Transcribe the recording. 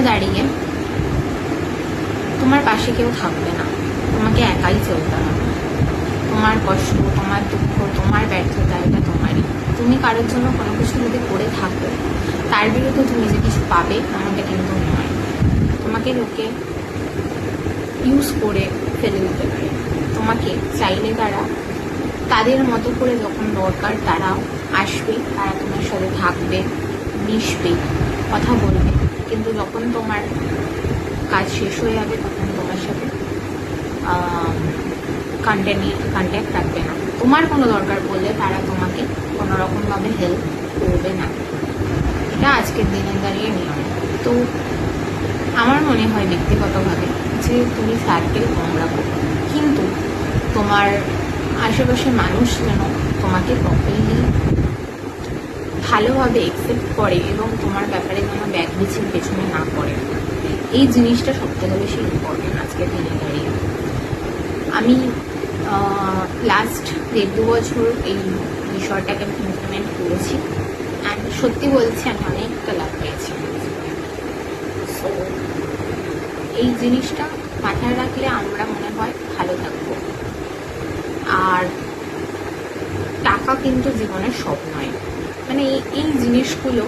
দাঁড়িয়ে তোমার পাশে কেউ থাকবে না, তোমাকে একাই চলতে হবে। তোমার কষ্ট, তোমার দুঃখ, তোমার ব্যর্থতা এটা তোমারই। তুমি কারোর জন্য কোনো কিছু যদি করে থাকো, তার বিরুদ্ধে তুমি যে কিছু পাবে এমনটা কিন্তু নয়। তোমাকে লোকে ইউজ করে ফেলে দিতে পারে। তোমাকে চাইলে তারা তাদের মতো করে যখন দরকার তারা আসবে, তারা তোমার সাথে থাকবে, মিশবে, কথা বলবে, কিন্তু যখন তোমার কাজ শেষ হয়ে যাবে তখন তোমার সাথে কন্ট্যাক্ট রাখবে না। তোমার কোনো দরকার পড়লে তারা তোমাকে কোনো রকমভাবে হেল্প করবে না। এটা আজকের দিনে দাঁড়িয়ে নিয়ম। তো আমার মনে হয় ব্যক্তিগতভাবে যে তুমি সার্কেল কম রাখো, কিন্তু তোমার আশেপাশের মানুষ যেন তোমাকে প্রপারলি ভালোভাবে একসেপ্ট করে এবং তোমার ব্যাপারে যেন ব্যাগ বিছিয়ে পেছনে না পড়ে। এই জিনিসটা সবথেকে বেশি ইম্পর্টেন্ট আজকের দিনে দাঁড়িয়ে। আমি লাস্ট 1.5 বছর এই বিষয়টাকে আমি ইমপ্লিমেন্ট করেছি, অ্যান্ড সত্যি বলছি আমি অনেকটা লাভ পেয়েছি। সো এই জিনিসটা মাথায় রাখলে আমরা মনে হয় ভালো থাকবো। আর টাকা কিন্তু জীবনের সব নয়, মানে এই জিনিসগুলো